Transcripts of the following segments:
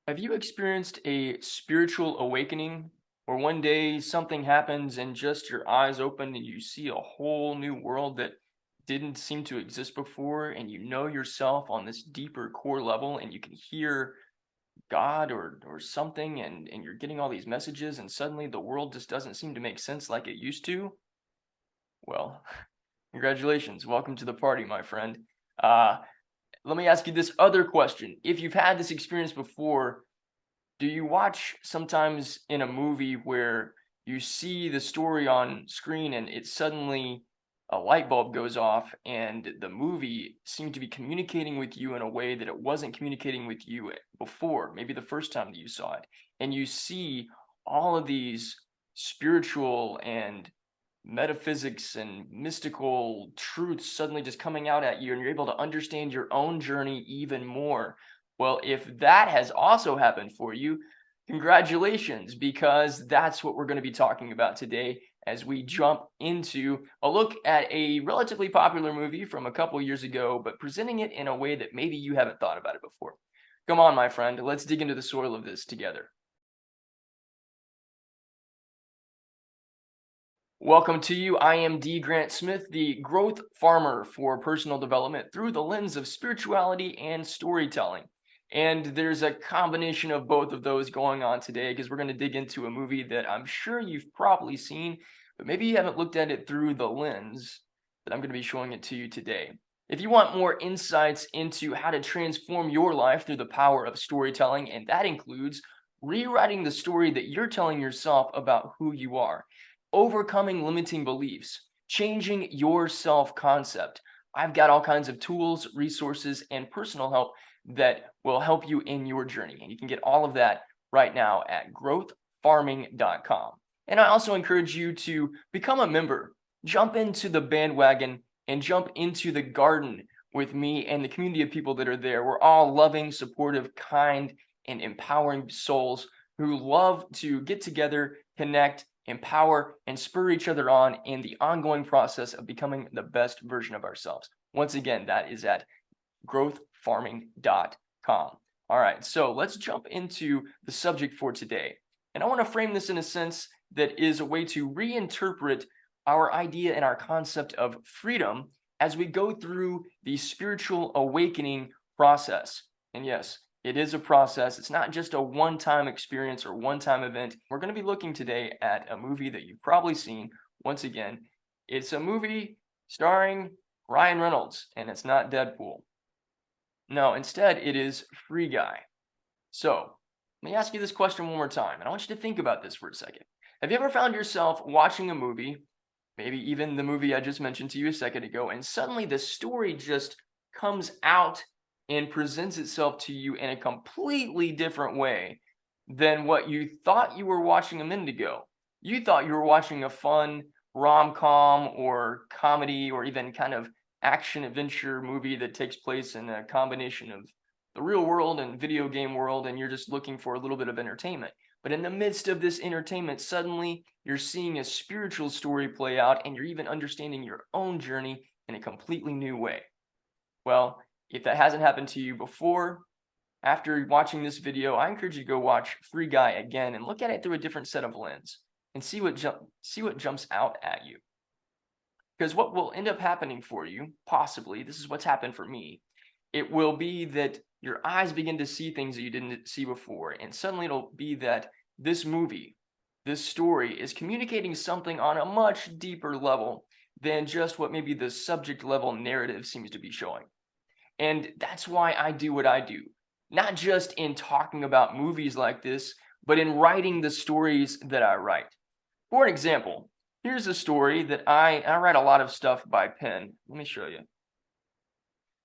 Have you experienced a spiritual awakening where one day something happens and just your eyes open and you see a whole new world that didn't seem to exist before, and you know yourself on this deeper core level, and you can hear God or something, and you're getting all these messages, and suddenly the world just doesn't seem to make sense like it used to? Well, congratulations. Welcome to the party, my friend. Uh, Let me ask you this other question. If you've had this experience before, do you watch sometimes in a movie where you see the story on screen and it suddenly a light bulb goes off and the movie seemed to be communicating with you in a way that it wasn't communicating with you before, maybe the first time that you saw it, and you see all of these spiritual and metaphysics and mystical truths suddenly just coming out at you and you're able to understand your own journey even more. Well, if that has also happened for you, congratulations, because that's what we're going to be talking about today as we jump into a look at a relatively popular movie from a couple years ago, but presenting it in a way that maybe you haven't thought about it before. Come on, my friend, let's dig into the soil of this together. Welcome to you. I am D. Grant Smith, the growth farmer for personal development through the lens of spirituality and storytelling. And there's a combination of both of those going on today because we're going to dig into a movie that I'm sure you've probably seen, but maybe you haven't looked at it through the lens that I'm going to be showing it to you today. If you want more insights into how to transform your life through the power of storytelling, and that includes rewriting the story that you're telling yourself about who you are, overcoming limiting beliefs, changing your self concept. I've got all kinds of tools, resources, and personal help that will help you in your journey. And you can get all of that right now at growthfarming.com. And I also encourage you to become a member, jump into the bandwagon, and jump into the garden with me and the community of people that are there. We're all loving, supportive, kind, and empowering souls who love to get together, connect, empower, and spur each other on in the ongoing process of becoming the best version of ourselves. Once again, that is at growthfarming.com. All right, so let's jump into the subject for today. And I want to frame this in a sense that is a way to reinterpret our idea and our concept of freedom as we go through the spiritual awakening process. And yes, it is a process. It's not just a one-time experience or one-time event. We're going to be looking today at a movie that you've probably seen. Once again, it's a movie starring Ryan Reynolds, and it's not Deadpool. No, instead, it is Free Guy. So, let me ask you this question one more time, and I want you to think about this for a second. Have you ever found yourself watching a movie, maybe even the movie I just mentioned to you a second ago, and suddenly the story just comes out and presents itself to you in a completely different way than what you thought you were watching a minute ago? You thought you were watching a fun rom-com or comedy or even kind of action adventure movie that takes place in a combination of the real world and video game world, and you're just looking for a little bit of entertainment. But in the midst of this entertainment, suddenly you're seeing a spiritual story play out, and you're even understanding your own journey in a completely new way. Well, if that hasn't happened to you before, after watching this video, I encourage you to go watch Free Guy again and look at it through a different set of lens and see what jumps out at you. Because what will end up happening for you, possibly, this is what's happened for me, it will be that your eyes begin to see things that you didn't see before. And suddenly it'll be that this movie, this story is communicating something on a much deeper level than just what maybe the subject level narrative seems to be showing. And that's why I do what I do. Not just in talking about movies like this, but in writing the stories that I write. For an example, here's a story that I write a lot of stuff by pen. Let me show you.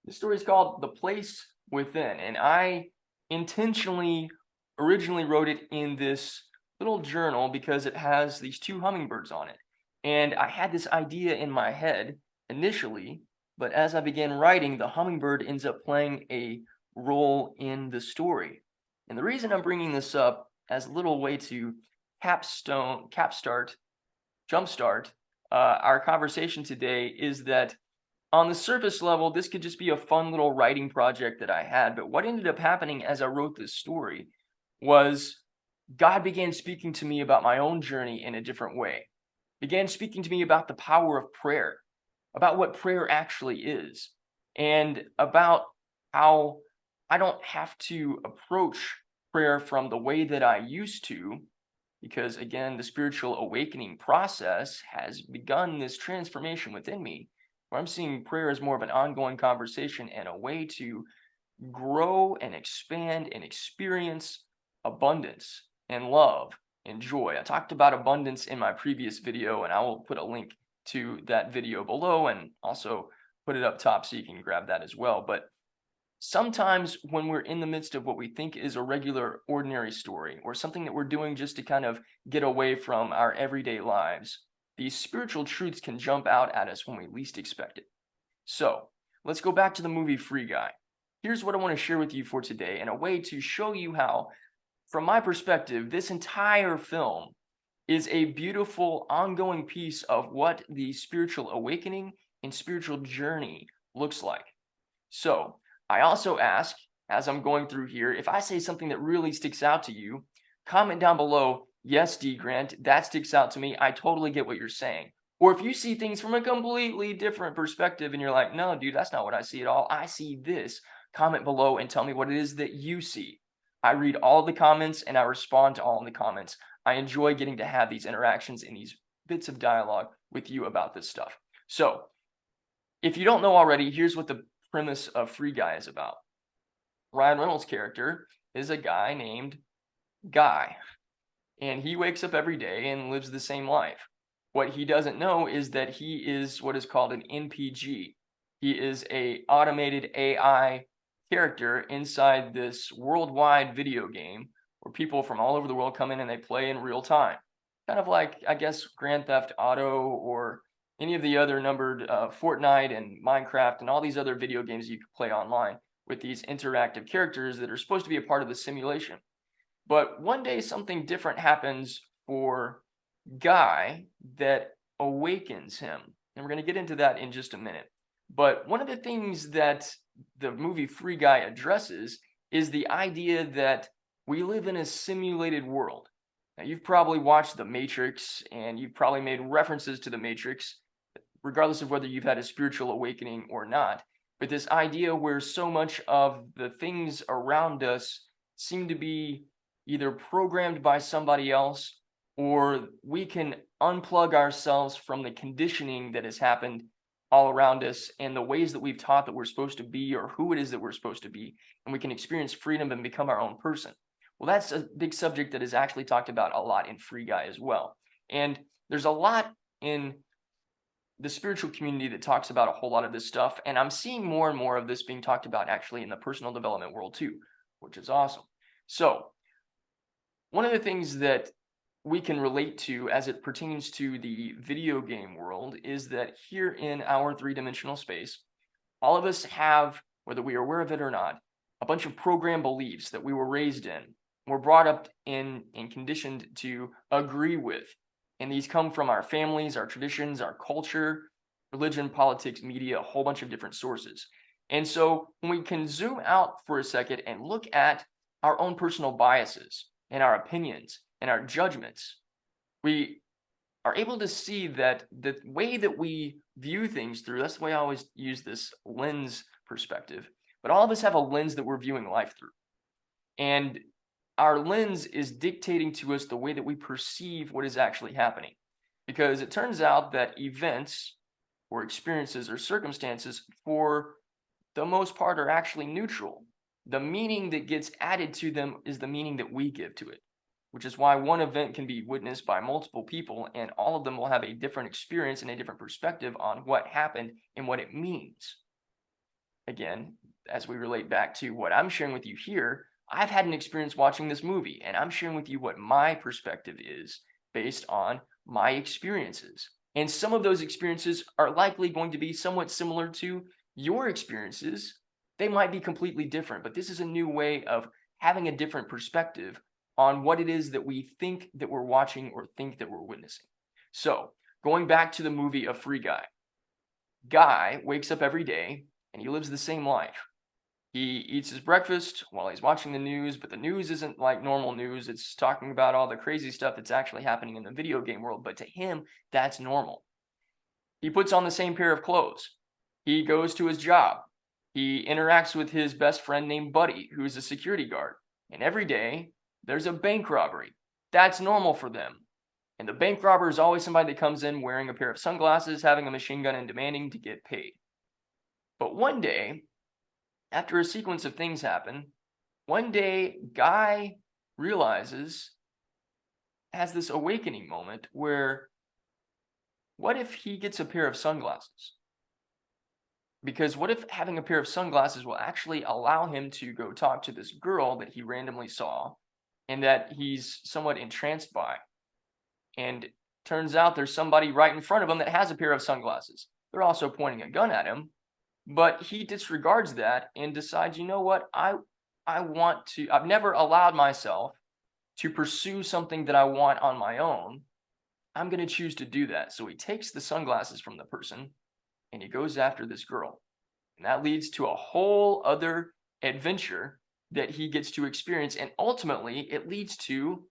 The story is called The Place Within, and I intentionally originally wrote it in this little journal because it has these two hummingbirds on it. And I had this idea in my head initially, but as I began writing, the hummingbird ends up playing a role in the story. And the reason I'm bringing this up as a little way to jumpstart our conversation today is that on the surface level, this could just be a fun little writing project that I had. But what ended up happening as I wrote this story was God began speaking to me about my own journey in a different way, began speaking to me about the power of prayer, about what prayer actually is, and about how I don't have to approach prayer from the way that I used to, because again, the spiritual awakening process has begun this transformation within me, where I'm seeing prayer as more of an ongoing conversation and a way to grow and expand and experience abundance and love and joy. I talked about abundance in my previous video, and I will put a link to that video below and also put it up top so you can grab that as well. But sometimes when we're in the midst of what we think is a regular, ordinary story or something that we're doing just to kind of get away from our everyday lives, these spiritual truths can jump out at us when we least expect it. So let's go back to the movie Free Guy. Here's what I want to share with you for today, and a way to show you how, from my perspective, this entire film is a beautiful, ongoing piece of what the spiritual awakening and spiritual journey looks like. So, I also ask, as I'm going through here, if I say something that really sticks out to you, comment down below, yes, D. Grant, that sticks out to me. I totally get what you're saying. Or if you see things from a completely different perspective and you're like, no, dude, that's not what I see at all. I see this. Comment below and tell me what it is that you see. I read all the comments and I respond to all of the comments. I enjoy getting to have these interactions and these bits of dialogue with you about this stuff. So, if you don't know already, here's what the premise of Free Guy is about. Ryan Reynolds' character is a guy named Guy, and he wakes up every day and lives the same life. What he doesn't know is that he is what is called an NPG. He is a automated AI character inside this worldwide video game where people from all over the world come in and they play in real time. Kind of like, I guess, Grand Theft Auto or any of the other numbered Fortnite and Minecraft and all these other video games you can play online with these interactive characters that are supposed to be a part of the simulation. But one day something different happens for Guy that awakens him. And we're going to get into that in just a minute. But one of the things that the movie Free Guy addresses is the idea that we live in a simulated world. Now, you've probably watched The Matrix and you've probably made references to The Matrix, regardless of whether you've had a spiritual awakening or not. But this idea where so much of the things around us seem to be either programmed by somebody else, or we can unplug ourselves from the conditioning that has happened all around us and the ways that we've taught that we're supposed to be or who it is that we're supposed to be, and we can experience freedom and become our own person. Well, that's a big subject that is actually talked about a lot in Free Guy as well. And there's a lot in the spiritual community that talks about a whole lot of this stuff, and I'm seeing more and more of this being talked about actually in the personal development world too, which is awesome. So, one of the things that we can relate to as it pertains to the video game world is that here in our three-dimensional space, all of us have, whether we are aware of it or not, a bunch of program beliefs that we were raised in, we're brought up in and conditioned to agree with. And these come from our families, our traditions, our culture, religion, politics, media, a whole bunch of different sources. And so when we can zoom out for a second and look at our own personal biases and our opinions and our judgments, we are able to see that the way that we view things through, that's the way I always use this lens perspective, but all of us have a lens that we're viewing life through. And our lens is dictating to us the way that we perceive what is actually happening. Because it turns out that events or experiences or circumstances, for the most part, are actually neutral. The meaning that gets added to them is the meaning that we give to it, which is why one event can be witnessed by multiple people and all of them will have a different experience and a different perspective on what happened and what it means. Again, as we relate back to what I'm sharing with you here, I've had an experience watching this movie, and I'm sharing with you what my perspective is based on my experiences. And some of those experiences are likely going to be somewhat similar to your experiences. They might be completely different, but this is a new way of having a different perspective on what it is that we think that we're watching or think that we're witnessing. So, going back to the movie of Free Guy. Guy wakes up every day and he lives the same life. He eats his breakfast while he's watching the news, but the news isn't like normal news. It's talking about all the crazy stuff that's actually happening in the video game world, but to him, that's normal. He puts on the same pair of clothes. He goes to his job. He interacts with his best friend named Buddy, who's a security guard. And every day, there's a bank robbery. That's normal for them. And the bank robber is always somebody that comes in wearing a pair of sunglasses, having a machine gun, and demanding to get paid. But one day, after a sequence of things happen, one day, Guy realizes, has this awakening moment where what if he gets a pair of sunglasses? Because what if having a pair of sunglasses will actually allow him to go talk to this girl that he randomly saw and that he's somewhat entranced by? And turns out there's somebody right in front of him that has a pair of sunglasses. They're also pointing a gun at him, but he disregards that and decides, you know what? I've never allowed myself to pursue something that I want on my own. I'm going to choose to do that. So he takes the sunglasses from the person and he goes after this girl. And that leads to a whole other adventure that he gets to experience. And ultimately, it leads to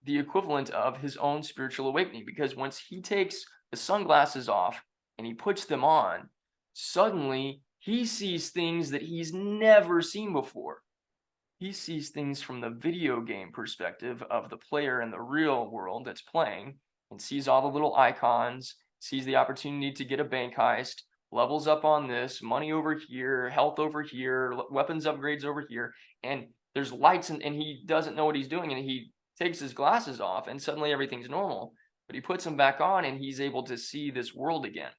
the equivalent of his own spiritual awakening. Because once he takes the sunglasses off and he puts them on, suddenly he sees things that he's never seen before. He sees things from the video game perspective of the player in the real world that's playing and sees all the little icons, sees the opportunity to get a bank heist, levels up on this, money over here, health over here, weapons upgrades over here, and there's lights and he doesn't know what he's doing and he takes his glasses off and suddenly everything's normal, but he puts them back on and he's able to see this world again.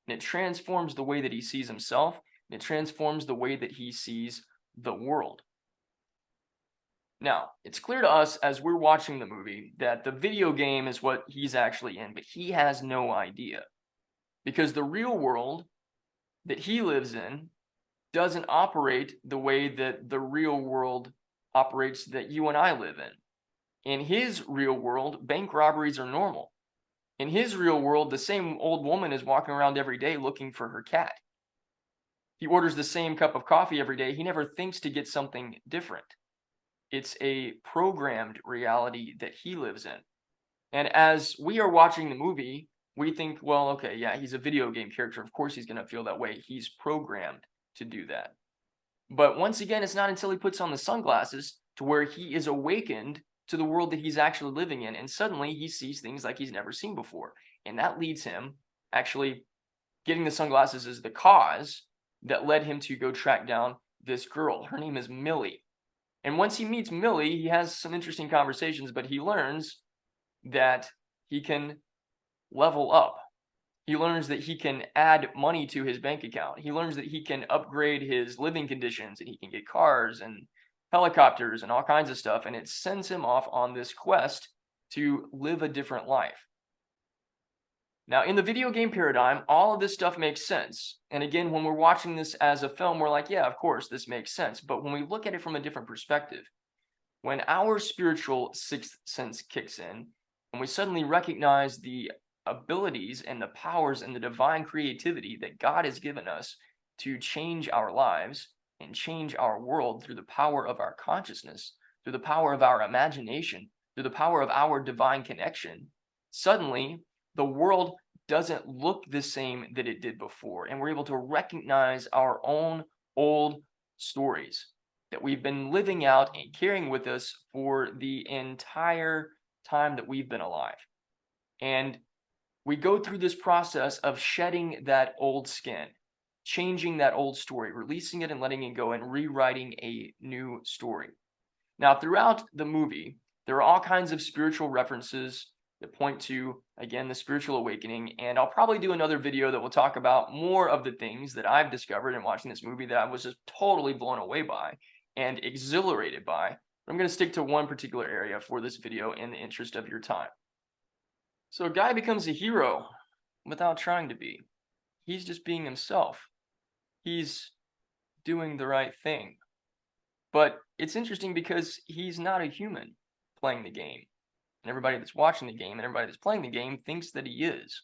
And it transforms the way that he sees himself, and it transforms the way that he sees the world. Now, it's clear to us as we're watching the movie that the video game is what he's actually in, but he has no idea. Because the real world that he lives in doesn't operate the way that the real world operates that you and I live in. In his real world, bank robberies are normal. In his real world, the same old woman is walking around every day looking for her cat. He orders the same cup of coffee every day. He never thinks to get something different. It's a programmed reality that he lives in. And as we are watching the movie, we think, well, okay, yeah, he's a video game character. Of course he's going to feel that way. He's programmed to do that. But once again, it's not until he puts on the sunglasses to where he is awakened to the world that he's actually living in. And suddenly he sees things like he's never seen before. And that leads him actually getting the sunglasses is the cause that led him to go track down this girl. Her name is Millie. And once he meets Millie, he has some interesting conversations, but he learns that he can level up. He learns that he can add money to his bank account. He learns that he can upgrade his living conditions and he can get cars and helicopters and all kinds of stuff. And it sends him off on this quest to live a different life. Now, in the video game paradigm, all of this stuff makes sense. And again, when we're watching this as a film, we're like, yeah, of course, this makes sense. But when we look at it from a different perspective, when our spiritual sixth sense kicks in, and we suddenly recognize the abilities and the powers and the divine creativity that God has given us to change our lives and change our world through the power of our consciousness, through the power of our imagination, through the power of our divine connection, suddenly the world doesn't look the same that it did before. And we're able to recognize our own old stories that we've been living out and carrying with us for the entire time that we've been alive. And we go through this process of shedding that old skin, changing that old story, releasing it and letting it go and rewriting a new story. Now, throughout the movie, there are all kinds of spiritual references that point to, again, the spiritual awakening. And I'll probably do another video that will talk about more of the things that I've discovered in watching this movie that I was just totally blown away by and exhilarated by. But I'm going to stick to one particular area for this video in the interest of your time. So Guy becomes a hero without trying to be. He's just being himself. He's doing the right thing. But it's interesting because he's not a human playing the game. And everybody that's watching the game and everybody that's playing the game thinks that he is.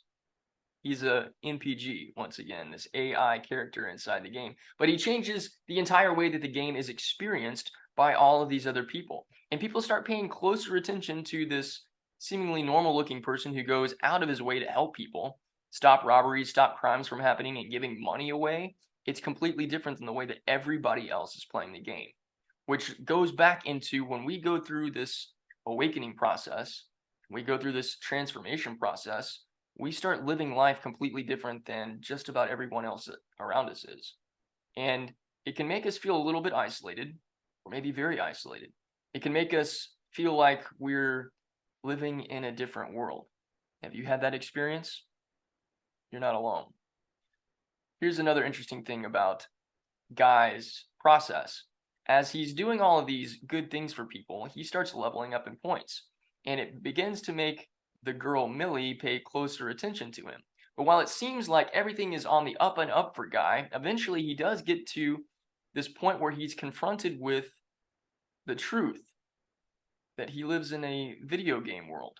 He's a NPG, once again, this AI character inside the game. But he changes the entire way that the game is experienced by all of these other people. And people start paying closer attention to this seemingly normal looking person who goes out of his way to help people, stop robberies, stop crimes from happening, and giving money away. It's completely different than the way that everybody else is playing the game, which goes back into when we go through this awakening process, we go through this transformation process, we start living life completely different than just about everyone else around us is. And it can make us feel a little bit isolated, or maybe very isolated. It can make us feel like we're living in a different world. Have you had that experience? You're not alone. Here's another interesting thing about Guy's process. As he's doing all of these good things for people, he starts leveling up in points. And it begins to make the girl Millie pay closer attention to him. But while it seems like everything is on the up and up for Guy, eventually he does get to this point where he's confronted with the truth that he lives in a video game world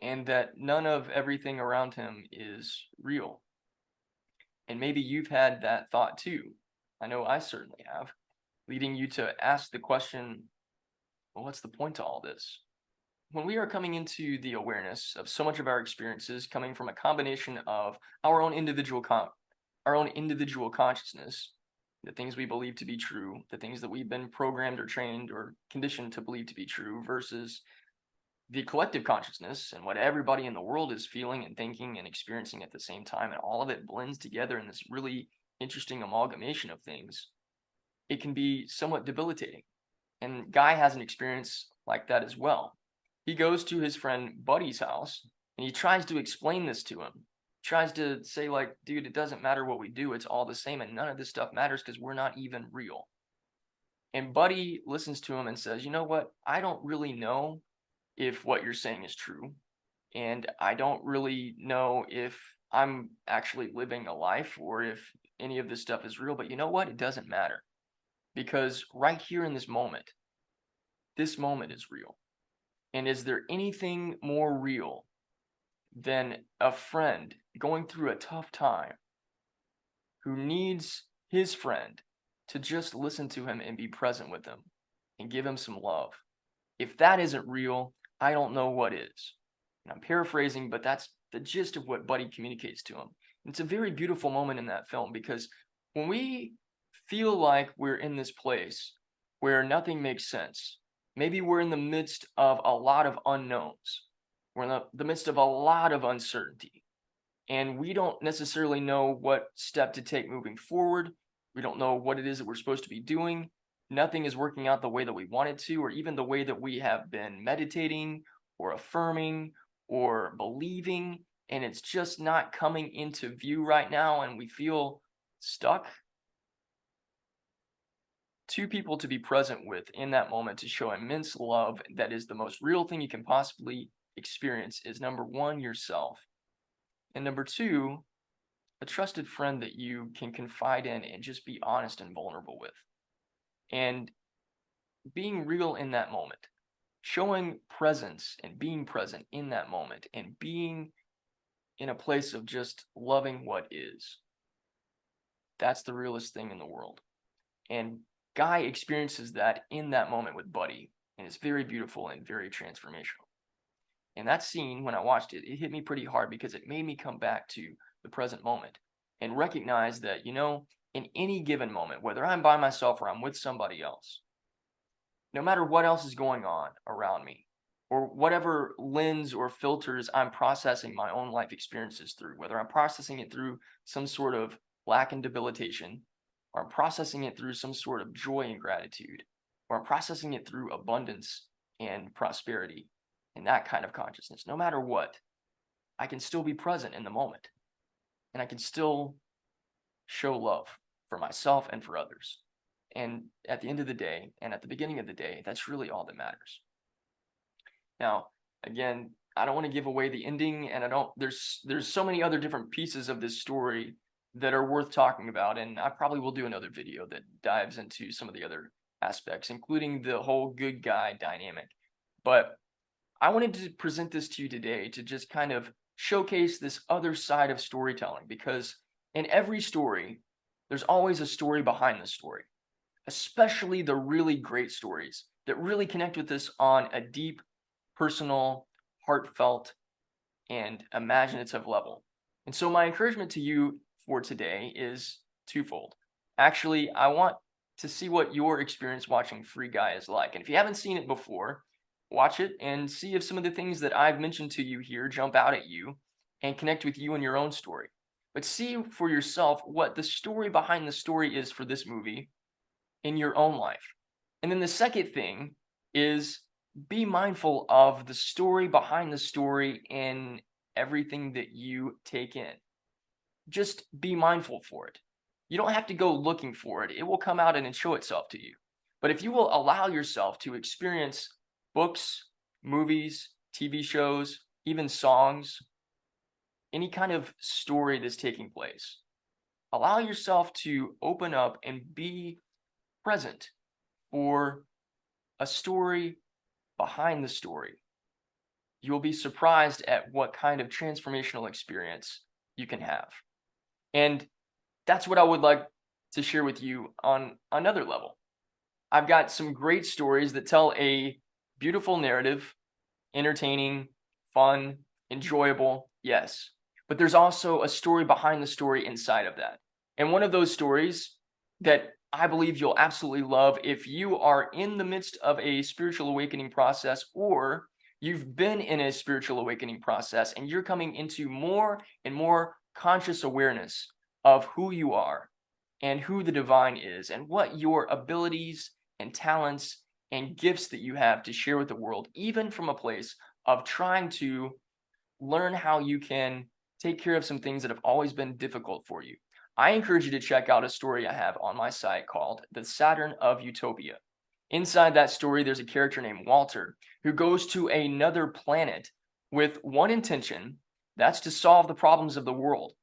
and that none of everything around him is real. And maybe you've had that thought too. I know I certainly have, leading you to ask the question, well, what's the point to all this? When we are coming into the awareness of so much of our experiences coming from a combination of our own individual consciousness, the things we believe to be true, the things that we've been programmed or trained or conditioned to believe to be true, versus the collective consciousness and what everybody in the world is feeling and thinking and experiencing at the same time, and all of it blends together in this really interesting amalgamation of things, it can be somewhat debilitating. And Guy has an experience like that as well. He goes to his friend Buddy's house and he tries to explain this to him. Tries to say, like, dude, it doesn't matter what we do, it's all the same, and none of this stuff matters because we're not even real. And Buddy listens to him and says, you know what? I don't really know if what you're saying is true. And I don't really know if I'm actually living a life or if any of this stuff is real. But you know what? It doesn't matter. Because right here in this moment is real. And is there anything more real than a friend going through a tough time who needs his friend to just listen to him and be present with him and give him some love? If that isn't real, I don't know what is. And I'm paraphrasing, but that's the gist of what Buddy communicates to him. And it's a very beautiful moment in that film because when we feel like we're in this place where nothing makes sense, maybe we're in the midst of a lot of unknowns, we're in the midst of a lot of uncertainty, and we don't necessarily know what step to take moving forward. We don't know what it is that we're supposed to be doing. Nothing is working out the way that we want it to, or even the way that we have been meditating or affirming or believing, and it's just not coming into view right now, and we feel stuck. Two people to be present with in that moment to show immense love that is the most real thing you can possibly experience is, number one, yourself, and number two, a trusted friend that you can confide in and just be honest and vulnerable with. And being real in that moment, showing presence and being present in that moment, and being in a place of just loving what is. That's the realest thing in the world. And Guy experiences that in that moment with Buddy, and it's very beautiful and very transformational. And that scene, when I watched it, it hit me pretty hard because it made me come back to the present moment and recognize that, in any given moment, whether I'm by myself or I'm with somebody else, no matter what else is going on around me, or whatever lens or filters I'm processing my own life experiences through, whether I'm processing it through some sort of lack and debilitation, or I'm processing it through some sort of joy and gratitude, or I'm processing it through abundance and prosperity and that kind of consciousness, no matter what, I can still be present in the moment and I can still show love for myself and for others. And at the end of the day, and at the beginning of the day, that's really all that matters. Now, again, I don't want to give away the ending, and there's so many other different pieces of this story that are worth talking about, and I probably will do another video that dives into some of the other aspects, including the whole good guy dynamic. But I wanted to present this to you today to just kind of showcase this other side of storytelling, because in every story, there's always a story behind the story, especially the really great stories that really connect with us on a deep, personal, heartfelt, and imaginative level. And so, my encouragement to you for today is twofold. Actually, I want to see what your experience watching Free Guy is like. And if you haven't seen it before, watch it and see if some of the things that I've mentioned to you here jump out at you and connect with you in your own story. But see for yourself what the story behind the story is for this movie in your own life. And then the second thing is be mindful of the story behind the story in everything that you take in. Just be mindful for it. You don't have to go looking for it. It will come out and show itself to you. But if you will allow yourself to experience books, movies, TV shows, even songs, any kind of story that's taking place, allow yourself to open up and be present for a story behind the story. You will be surprised at what kind of transformational experience you can have. And that's what I would like to share with you on another level. I've got some great stories that tell a beautiful narrative, entertaining, fun, enjoyable, yes. But there's also a story behind the story inside of that. And one of those stories that I believe you'll absolutely love if you are in the midst of a spiritual awakening process, or you've been in a spiritual awakening process and you're coming into more and more conscious awareness of who you are and who the divine is and what your abilities and talents and gifts that you have to share with the world, even from a place of trying to learn how you can take care of some things that have always been difficult for you. I encourage you to check out a story I have on my site called The Saturn of Utopia. Inside that story, there's a character named Walter who goes to another planet with one intention, that's to solve the problems of the world.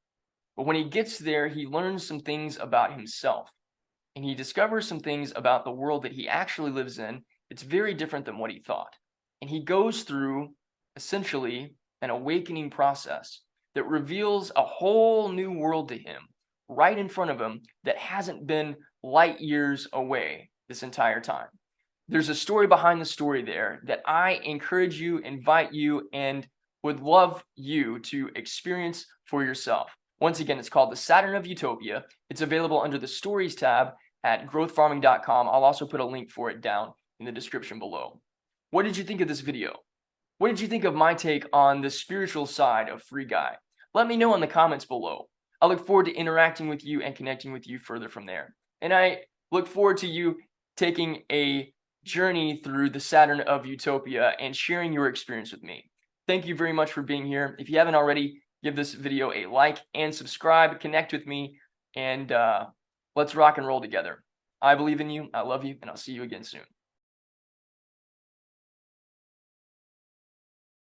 But when he gets there, he learns some things about himself, and he discovers some things about the world that he actually lives in. It's very different than what he thought. And he goes through essentially an awakening process that reveals a whole new world to him right in front of him that hasn't been light years away this entire time. There's a story behind the story there that I encourage you, invite you, and would love you to experience for yourself. Once again, it's called The Saturn of Utopia. It's available under the Stories tab at growthfarming.com. I'll also put a link for it down in the description below. What did you think of this video? What did you think of my take on the spiritual side of Free Guy? Let me know in the comments below. I look forward to interacting with you and connecting with you further from there. And I look forward to you taking a journey through the Saturn of Utopia and sharing your experience with me. Thank you very much for being here. If you haven't already, give this video a like and subscribe, connect with me, and let's rock and roll together. I believe in you, I love you, and I'll see you again soon.